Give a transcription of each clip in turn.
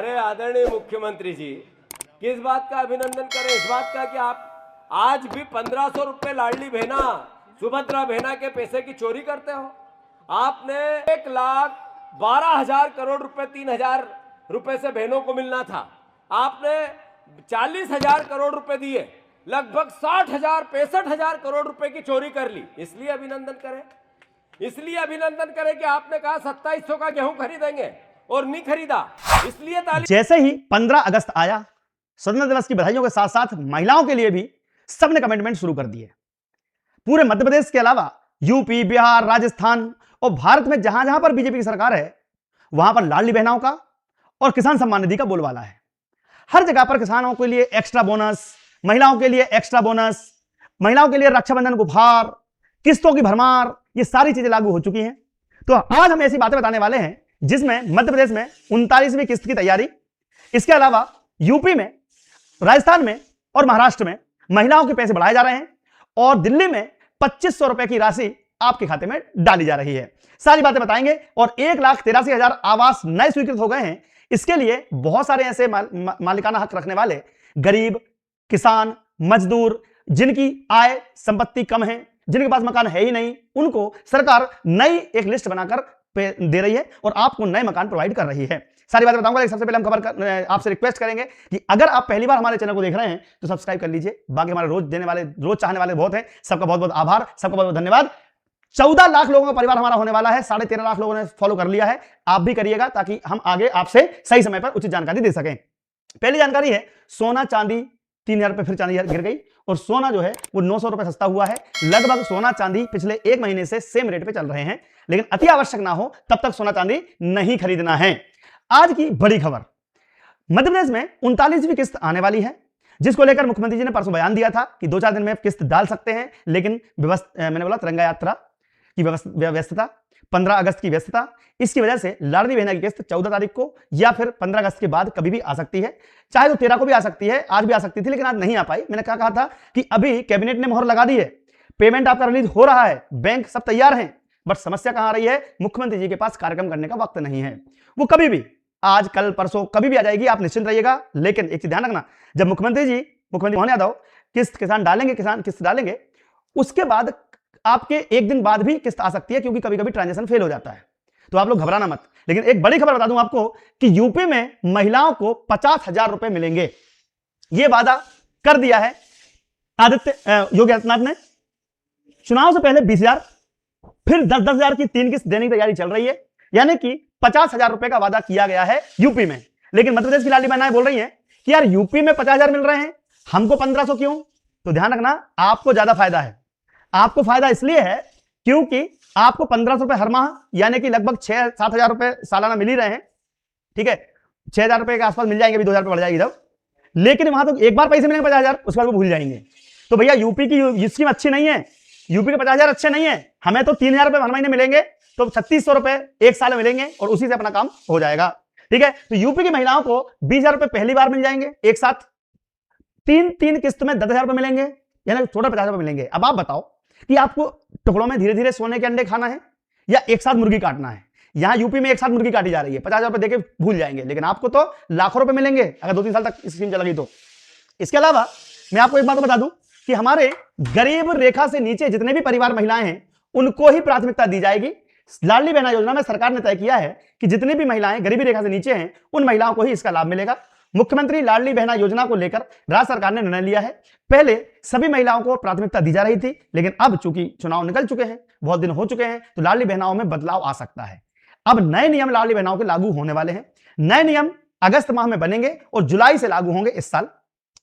अरे आदरणीय मुख्यमंत्री जी, किस बात का अभिनंदन करें? इस बात का कि आप आज भी 1500 रुपए लाडली बहना सुभद्रा बहना के पैसे की चोरी करते हो। आपने 1,12,000 करोड़ रुपए 3,000 रुपए से बहनों को मिलना था, आपने 40,000 करोड़ रुपए दिए, लगभग 60,000 65,000 करोड़ रुपए की चोरी कर ली। इसलिए अभिनंदन करें, इसलिए अभिनंदन करें कि आपने कहा 2700 का गेहूं खरीदेंगे और नहीं खरीदा, इसलिए ताली। जैसे ही 15 अगस्त आया, स्वतंत्रता दिवस की बधाइयों के साथ साथ महिलाओं के लिए भी सबने कमिटमेंट शुरू कर दिए। पूरे मध्य प्रदेश के अलावा यूपी, बिहार, राजस्थान और भारत में जहां जहां पर बीजेपी की सरकार है, वहां पर लाडली बहनाओं का और किसान सम्मान निधि का बोलबाला है। हर जगह पर किसानों के लिए एक्स्ट्रा बोनस, महिलाओं के लिए एक्स्ट्रा बोनस, महिलाओं के लिए रक्षाबंधन उपहार, किस्तों की भरमार, ये सारी चीजें लागू हो चुकी हैं। तो आज हम ऐसी बातें बताने वाले हैं जिसमें मध्य प्रदेश में 39वीं किस्त की तैयारी, इसके अलावा यूपी में, राजस्थान में और महाराष्ट्र में महिलाओं के पैसे बढ़ाए जा रहे हैं और दिल्ली में 2500 रुपए की राशि आपके खाते में डाली जा रही है। सारी बातें बताएंगे। और 1,83,000 आवास नए स्वीकृत हो गए हैं। इसके लिए बहुत सारे ऐसे मालिकाना हक रखने वाले गरीब, किसान, मजदूर, जिनकी आय संपत्ति कम है, जिनके पास मकान है ही नहीं, उनको सरकार नई एक लिस्ट बनाकर दे रही है और आपको नए मकान प्रोवाइड कर रही है। सारी बातें बताऊंगा। सबसे पहले हम आपसे रिक्वेस्ट करेंगे कि अगर आप पहली बार हमारे चैनल को देख रहे हैं तो सब्सक्राइब कर लीजिए। बाकी हमारे रोज चाहने वाले बहुत हैं। सबका बहुत बहुत आभार, सबका बहुत बहुत धन्यवाद। 14 लाख लोगों का परिवार हमारा होने वाला है। 13.5 लाख लोगों ने फॉलो कर लिया है। आप भी करिएगा ताकि हम आगे आपसे सही समय पर उचित जानकारी दे सकें। पहली जानकारी है, सोना चांदी 3,000 रुपए फिर चांदी गिर गई और सोना जो है वो 900 रुपए सस्ता हुआ है। लगभग सोना चांदी पिछले 1 महीने से सेम रेट पे चल रहे हैं, लेकिन अति आवश्यक ना हो तब तक सोना चांदी नहीं खरीदना है। आज की बड़ी खबर, मध्य प्रदेश में 39वीं किस्त आने वाली है, जिसको लेकर मुख्यमंत्री जी ने परसों बयान दिया था कि 2-4 दिन में किस्त डाल सकते हैं, लेकिन मैंने बोला तिरंगा यात्रा की व्यस्तता, 15 अगस्त की व्यस्तता, इसकी वजह से लाडली बहना की किस्त 14 तारीख को या फिर 15 अगस्त के बाद कभी भी आ सकती है। चाहे तो 13 को भी आ सकती है, आज भी आ सकती थी, लेकिन आज नहीं आ पाई। मैंने क्या कहा था कि अभी कैबिनेट ने मोहर लगा दी है, पेमेंट आपका रिलीज हो रहा है, बैंक सब तैयार हैं, बट समस्या कहां आ रही है? मुख्यमंत्री जी के पास कार्यक्रम करने का वक्त नहीं है। वो कभी भी, आज, कल, परसों कभी भी आ जाएगी, आप निश्चिंत रहिएगा। लेकिन एक चीज ध्यान रखना, जब मुख्यमंत्री मोहन यादव किस्त किसान डालेंगे, किसान किस्त डालेंगे, उसके बाद आपके एक दिन बाद भी किस्त आ सकती है, क्योंकि कभी कभी ट्रांजैक्शन फेल हो जाता है। तो आप लोग घबराना मत। लेकिन एक बड़ी खबर बता दूं आपको कि यूपी में महिलाओं को 50,000 रुपए मिलेंगे। यह वादा कर दिया है योगी आदित्यनाथ ने। चुनाव से पहले 20,000, फिर 10,000 की 3 किस्त देने की तैयारी चल रही है, यानी कि 50,000 रुपए का वादा किया गया है यूपी में। लेकिन मध्य प्रदेश की लाडली बहनाएं बोल रही हैं कि यार यूपी में 50,000 मिल रहे हैं, हमको 1,500 क्यों? तो ध्यान रखना, आपको ज्यादा फायदा है। आपको फायदा इसलिए है क्योंकि आपको 1,500 रुपए हर माह, यानी कि लगभग 6-7 हजार रुपए सालाना मिल ही रहे हैं। ठीक है, 6,000 रुपए के आसपास मिल जाएंगे, अभी 2,000 रुपए बढ़ जाएगी जब। लेकिन वहां तो एक बार पैसे मिलेंगे 50,000, उसके बाद वो भूल जाएंगे। तो भैया यूपी की स्कीम अच्छी नहीं है, यूपी के 50,000 अच्छे नहीं है। हमें तो 3,000 रुपए हर महीने मिलेंगे, तो 3,600 रुपए एक साल में मिलेंगे और उसी से अपना काम हो जाएगा। ठीक है, तो यूपी की महिलाओं को 20,000 रुपए पहली बार मिल जाएंगे एक साथ, 3 किस्त में 10,000 रुपए मिलेंगे, यानी टोटल 50,000 रुपए मिलेंगे। अब आप बताओ कि आपको टुकड़ों में धीरे धीरे सोने के अंडे खाना है या एक साथ मुर्गी काटना है? यहां यूपी में एक साथ मुर्गी काटी जा रही है, 50,000 रुपए देके भूल जाएंगे, लेकिन आपको तो लाखों रुपए मिलेंगे अगर 2-3 साल तक स्कीम चलेगी तो। इसके अलावा मैं आपको एक बात बता दूं कि हमारे गरीब रेखा से नीचे जितने भी परिवार महिलाएं हैं, उनको ही प्राथमिकता दी जाएगी। लाडली बहना योजना में सरकार ने तय किया है कि जितनी भी महिलाएं गरीबी रेखा से नीचे हैं, उन महिलाओं को ही इसका लाभ मिलेगा। मुख्यमंत्री लाडली बहना योजना को लेकर राज्य सरकार ने निर्णय लिया है। पहले सभी महिलाओं को प्राथमिकता दी जा रही थी, लेकिन अब चूंकि चुनाव निकल चुके हैं, बहुत दिन हो चुके हैं, तो लाडली बहनाओं में बदलाव आ सकता है। अब नए नियम लाडली बहनाओं के लागू होने वाले हैं। नए नियम अगस्त माह में बनेंगे और जुलाई से लागू होंगे इस साल,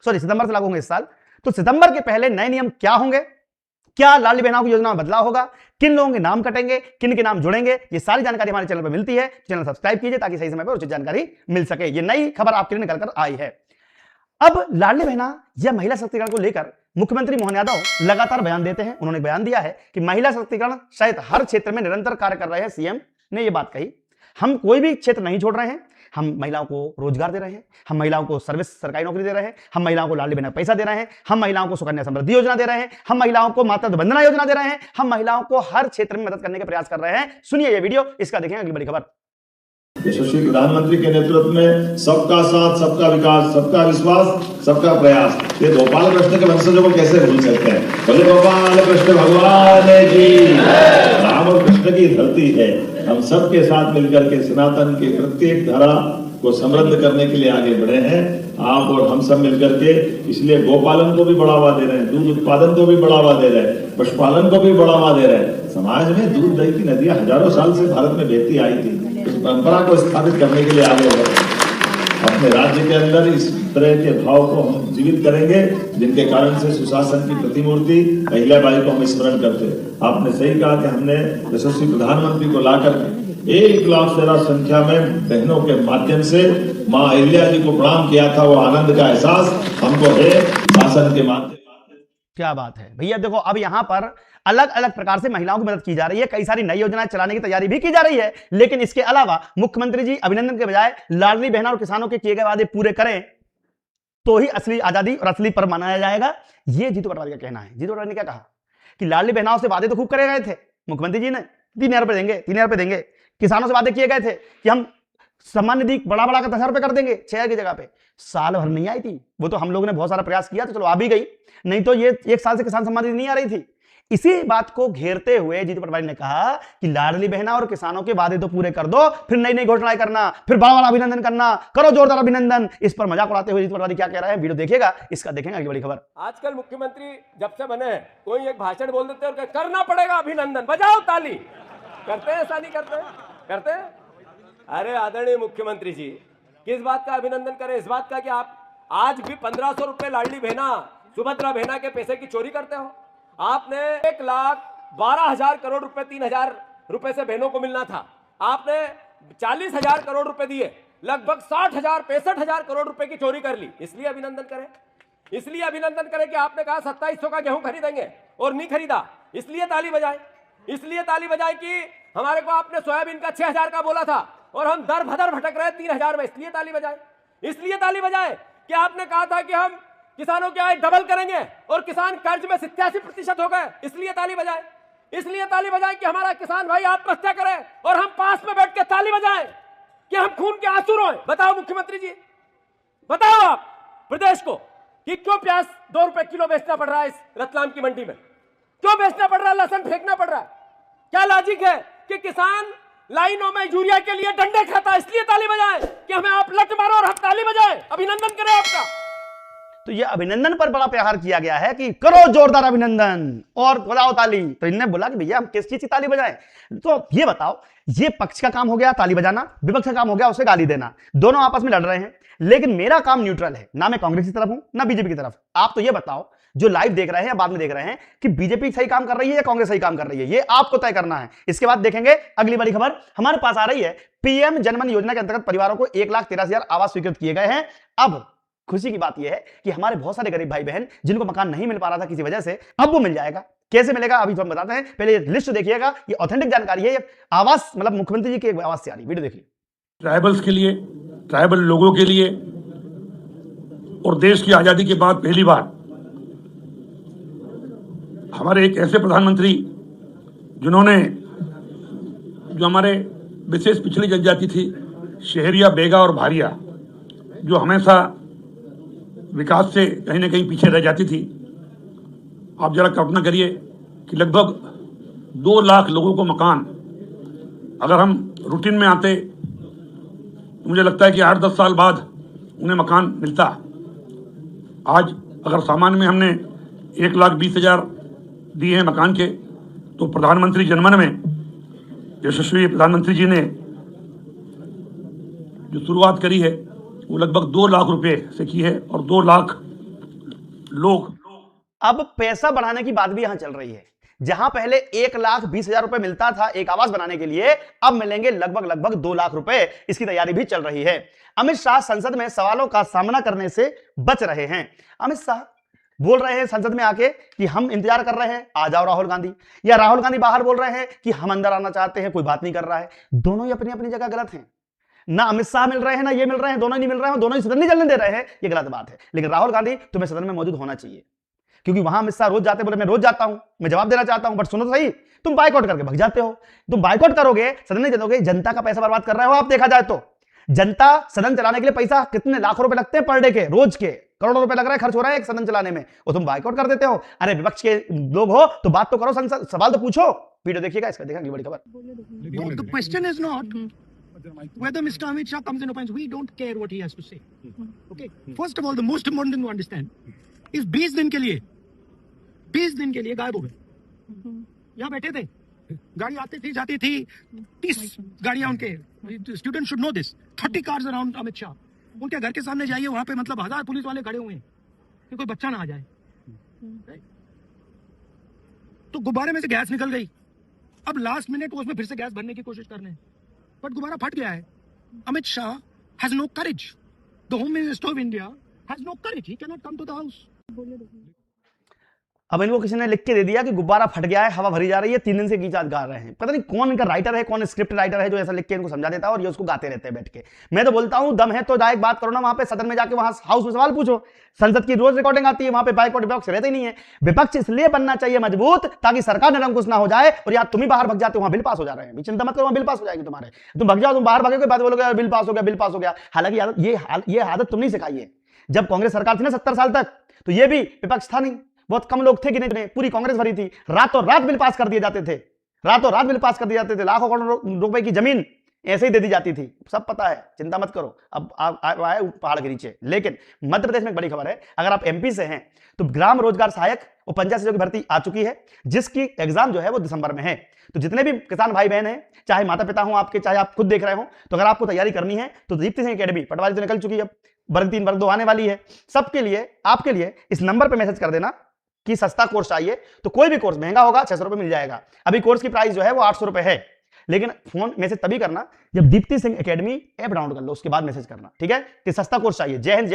सितंबर से लागू होंगे इस साल। तो सितंबर के पहले नए नियम क्या होंगे, क्या लाडली बहनाओं की योजना में बदलाव होगा, किन लोगों के नाम कटेंगे, किन के नाम जुड़ेंगे, ये सारी जानकारी हमारे चैनल पर मिलती है। चैनल सब्सक्राइब कीजिए ताकि सही समय पर उचित जानकारी मिल सके। ये नई खबर आपके लिए निकल कर आई है। अब लाडली बहना या महिला सशक्तिकरण को लेकर मुख्यमंत्री मोहन यादव लगातार बयान देते हैं। उन्होंने बयान दिया है कि महिला सशक्तिकरण सहित हर क्षेत्र में निरंतर कार्य कर रहे हैं। सीएम ने यह बात कही, हम कोई भी क्षेत्र नहीं छोड़ रहे हैं, हम महिलाओं को रोजगार दे रहे हैं, हम महिलाओं को सर्विस सरकारी नौकरी दे रहे हैं, हम महिलाओं को लाडली बहना पैसा दे रहे हैं, हम महिलाओं को सुकन्या समृद्धि योजना दे रहे हैं, हम महिलाओं को मातृ वंदना योजना दे रहे हैं, हम महिलाओं को हर क्षेत्र में मदद करने का प्रयास कर रहे हैं। सुनिए ये वीडियो, इसका देखें अगली बड़ी खबर। यशस्वी प्रधानमंत्री के नेतृत्व में सबका साथ, सबका विकास, सबका विश्वास, सबका प्रयास, ये गोपाल कृष्ण के वंशजों को कैसे भूल सकते हैं। बोले गोपाल कृष्ण भगवान जी। राम और कृष्ण की धरती है। हम सबके साथ मिलकर के सनातन के प्रत्येक धारा को समृद्ध करने के लिए आगे बढ़े हैं, आप और हम सब मिलकर के। इसलिए गोपालन को भी बढ़ावा दे रहे हैं, दूध उत्पादन को भी बढ़ावा दे रहे हैं, पशुपालन को भी बढ़ावा दे रहे हैं। समाज में दूध दही की नदियां हजारों साल से भारत में बहती आई थी, उस परंपरा को स्थापित करने के लिए आगे बढ़ रहे हैं। अपने राज्य के अंदर इस तरह के भाव को हम जीवित करेंगे, जिनके कारण से सुशासन की प्रतिमूर्ति अहिल्याबाई को हम स्मरण करते हैं। आपने सही कहा कि हमने यशस्वी प्रधानमंत्री को लाकर 1 लाख से ज्यादा संख्या में बहनों के माध्यम से मां अहिल्या जी को प्रणाम किया था। वो आनंद का एहसास हमको है शासन के माध्यम। क्या बात है भैया। देखो अब यहां पर अलग अलग प्रकार से महिलाओं की मदद की जा रही है, कई सारी नई योजनाएं चलाने की तैयारी भी की जा रही है, लेकिन इसके अलावा मुख्यमंत्री जी अभिनंदन के बजाय लाडली बहना और किसानों के किए गए वादे पूरे करें तो ही असली आजादी और असली पर्व मनाया जाएगा। ये जीतू पटवारी का कहना है। जीतू पटवारी ने क्या कहा कि लाडली बहनाओं से वादे तो खूब करे गए थे मुख्यमंत्री जी ने, 3,000 रुपए देंगे, 3,000 रुपए देंगे। किसानों से वादे किए गए थे कि हम सम्मान निधि बढ़ा बढ़ा कर 10,000 रुपए कर देंगे, 6,000 की जगह पे। साल भर नहीं आई थी वो, तो हम लोगों ने बहुत सारा प्रयास किया तो चलो आ भी गई, नहीं तो ये 1 साल से किसान सम्मान निधि नहीं आ रही थी। इसी बात को घेरते हुए जीतू पटवारी ने कहा कि लाडली बहना और किसानों के वादे तो पूरे कर दो, फिर नई नई घोषणाएं करना, फिर बड़ा बड़ा अभिनंदन करना, करो जोरदार अभिनंदन। इस पर मजाक उड़ाते हुए जीतू पटवारी क्या कह रहे हैं, वीडियो देखिएगा, इसका देखेंगे अगली बड़ी खबर। आजकल मुख्यमंत्री जब से बने हैं, कोई एक भाषण बोल देते हैं और करना पड़ेगा अभिनंदन, बजाओ ताली। करते हैं ऐसा नहीं करते? करते हैं। अरे आदरणीय मुख्यमंत्री जी, किस बात का अभिनंदन करें? इस बात का कि आप आज भी 1,500 रुपए लाडली बहना, सुभद्रा बहना के पैसे की चोरी करते हो। आपने 1,12,000 करोड़ रुपए 3,000 रुपए से बहनों को मिलना था, आपने 40,000 करोड़ रुपए दिए, लगभग 60,000 65,000 करोड़ रुपए की चोरी कर ली। इसलिए अभिनंदन करें, इसलिए अभिनंदन करें कि आपने कहा 2700 का गेहूं खरीदेंगे और नहीं खरीदा, इसलिए ताली बजाए। इसलिए ताली बजाए कि हमारे को आपने सोयाबीन का 6,000 का बोला था और हम दर भदर भटक रहे 3,000 में, इसलिए ताली बजाए। इसलिए ताली बजाए कि आपने कहा था कि हम किसानों की आय डबल करेंगे और किसान कर्ज में 87% हो गए, इसलिए ताली बजाए। इसलिए ताली बजाए कि हमारा किसान भाई आत्महत्या करे और हम पास में बैठ के ताली बजाए कि हम खून के आंसू रोए। बताओ मुख्यमंत्री जी, बताओ आप प्रदेश को कि क्यों प्याज 2 रुपए किलो बेचना पड़ रहा है इस रतलाम की मंडी में, क्यों बेचना पड़ रहा है, लहसुन फेंकना पड़ रहा है? क्या लॉजिक है कि किसान लाइनों में यूरिया के लिए डंडे खाता है, इसलिए ताली बजाए कि हमें आप लट मारो और हम ताली बजाए, अभिनंदन करें आपका। तो ये अभिनंदन पर बड़ा प्रहार किया गया है कि करो जोरदार अभिनंदन और बजाओ ताली। तो इन्होंने बोला कि भैया हम किस चीज की ताली बजाएं? तो ये बताओ, ये पक्ष का काम हो गया ताली बजाना, विपक्ष का काम हो गया उसे गाली देना, दोनों आपस में लड़ रहे हैं। लेकिन मेरा काम न्यूट्रल है, ना मैं कांग्रेस की तरफ हूं ना बीजेपी की तरफ। आप तो ये बताओ, जो लाइव देख रहे हैं या बाद में देख रहे हैं, कि बीजेपी सही काम कर रही है या कांग्रेस सही काम कर रही है, ये आपको तय करना है। इसके बाद देखेंगे अगली बड़ी खबर हमारे पास आ रही है। पीएम जनमन योजना के अंतर्गत परिवारों को 1,83,000 आवास स्वीकृत किए गए हैं। अब खुशी की बात यह है कि हमारे बहुत सारे गरीब भाई बहन जिनको मकान नहीं मिल पा रहा था किसी वजह से, अब वो मिल जाएगा। कैसे मिलेगा अभी तो हम बताते हैं, पहले ये लिस्ट देखिएगा, ये ऑथेंटिक जानकारी है, ये आवास मतलब मुख्यमंत्री जी के आवास से आ रही। वीडियो देखिए। ट्राइबल्स के लिए, ट्राइबल लोगों के लिए और देश की आजादी के बाद पहली बार हमारे एक ऐसे प्रधानमंत्री जिन्होंने, जो हमारे विशेष पिछड़ी जनजाति थी, शहरिया, बेगा और भारिया, जो हमेशा विकास से कहीं ना कहीं पीछे रह जाती थी। आप जरा कल्पना करिए कि लगभग 2 लाख लोगों को मकान, अगर हम रूटीन में आते तो मुझे लगता है कि 8-10 साल बाद उन्हें मकान मिलता। आज अगर सामान्य में हमने 1,20,000 दिए हैं मकान के, तो प्रधानमंत्री जनमन में यशस्वी प्रधानमंत्री जी ने जो शुरुआत करी है वो लगभग 2 लाख रुपए से की है और 2 लाख लोग। अब पैसा बढ़ाने की बात भी यहां चल रही है। जहां पहले 1,20,000 रुपए मिलता था एक आवास बनाने के लिए, अब मिलेंगे लगभग 2 लाख रुपए। इसकी तैयारी भी चल रही है। अमित शाह संसद में सवालों का सामना करने से बच रहे हैं। अमित शाह बोल रहे हैं संसद में आके कि हम इंतजार कर रहे हैं, आ जाओ राहुल गांधी, या राहुल गांधी बाहर बोल रहे हैं कि हम अंदर आना चाहते हैं, कोई बात नहीं कर रहा है। दोनों ही अपनी अपनी जगह गलत हैं। ना अमित शाह मिल रहे हैं ना ये मिल रहे हैं, दोनों नहीं मिल रहे हैं, दोनों ही सदन नहीं चलने दे रहे हैं, ये गलत बात है। लेकिन राहुल गांधी तुम्हें सदन में मौजूद होना चाहिए। क्योंकि वहां अमित शाह रोज जाते, बोले मैं रोज जाता हूं, मैं जवाब देना चाहता हूं, बट सुनो तो सही, तुम बाइकआउट करके भग जाते हो। तुम बाइकआउट करोगे, सदन नहीं चलोगे, जनता का पैसा बर्बाद कर रहे हो आप। देखा जाए तो जनता सदन चलाने के लिए पैसा कितने लाखों रुपए लगते हैं पर डे के, रोज के करोड़ों रुपए लग रहा है, खर्च हो रहा है एक सदन चलाने में, और तुम बाइकआउट कर देते हो। अरे विपक्ष के लोग हो तो बात तो करो, संसद सवाल तो पूछो। वीडियो देखिएगा, इसका देखा बड़ी खबर। The question is not whether Mr. Amit Shah comes and opines. We don't care what he has to say. Okay. First of all, the most important thing to understand is 20 दिन के लिए गायब हो गए। यहाँ बैठे थे, गाड़ी आती थी जाती थी, 30 गाड़ियां उनके, student should know this, 30 cars around Amit Shah. उनके घर के सामने जाइए, वहां पे मतलब 1000 पुलिस वाले खड़े हुए हैं कि कोई बच्चा ना आ जाए। तो गुब्बारे में से गैस निकल गई, अब लास्ट मिनट वो उसमें फिर से गैस भरने की कोशिश कर रहे हैं, बट गुब्बारा फट गया है। Amit Shah has no courage, the home minister of India has no courage, he can not come to the house. अब इनको किसी ने लिख के दे दिया कि गुब्बारा फट गया है, हवा भरी जा रही है, 3 दिन से गीत गा रहे हैं। पता नहीं कौन इनका राइटर है, कौन स्क्रिप्ट राइटर है जो ऐसा लिख के इनको समझा देता है और ये उसको गाते रहते हैं बैठ के। मैं तो बोलता हूं दम है तो डायरेक्ट बात करो ना, वहां पे सदन में जाके वहां हाउस में सवाल पूछो। संसद की रोज रिकॉर्डिंग आती है, वहां पे बाइकआउट विपक्ष रहते ही नहीं है। विपक्ष इसलिए बनना चाहिए मजबूत ताकि सरकार निरंकुश ना हो जाए, और यार तुम ही बाहर भग जाते हो, वहां बिल पास हो जा रहे हैं। चिंता मत करो, वहां बिल पास हो जाएंगे तुम्हारे। तुम भग जाओ, तुम बाहर भागोगे, बात बोलोगे बिल पास हो गया, बिल पास हो गया। हालांकि ये आदत तुम नहीं सिखाई है। जब कांग्रेस सरकार थी ना 70 साल तक, तो ये भी विपक्ष था नहीं, बहुत कम लोग थे गिने, पूरी कांग्रेस भरी थी। रातों रात बिल पास कर दिए जाते थे, रातों रात बिल पास कर दिए जाते थे। लाखों करोड़ रुपए की जमीन ऐसे ही दे दी जाती थी, सब पता है, चिंता मत करो। अब आए पहाड़ के नीचे। लेकिन मध्य प्रदेश में एक बड़ी खबर है, अगर आप एमपी से हैं तो ग्राम रोजगार सहायक और पंचायत सचिव की भर्ती आ चुकी है, जिसकी एग्जाम जो है वो दिसंबर में है। तो जितने भी किसान भाई बहन हैं, चाहे माता पिता हो आपके, चाहे आप खुद देख रहे हो, तो अगर आपको तैयारी करनी है तो दीप्ति सिंह एकेडमी, पटवारी तो निकल चुकी है, अब वर्ग 3 वर्ग 2 आने वाली है। सबके लिए, आपके लिए इस नंबर पर मैसेज कर देना कि सस्ता कोर्स चाहिए। तो कोई भी कोर्स महंगा होगा 600 रुपए मिल जाएगा। अभी कोर्स की प्राइस जो है वो 800 रुपए है, लेकिन फोन मैसेज तभी करना जब Deepti Singh academy app download कर लो, उसके बाद मैसेज करना, ठीक है, कि सस्ता कोर्स चाहिए। जय हिंद।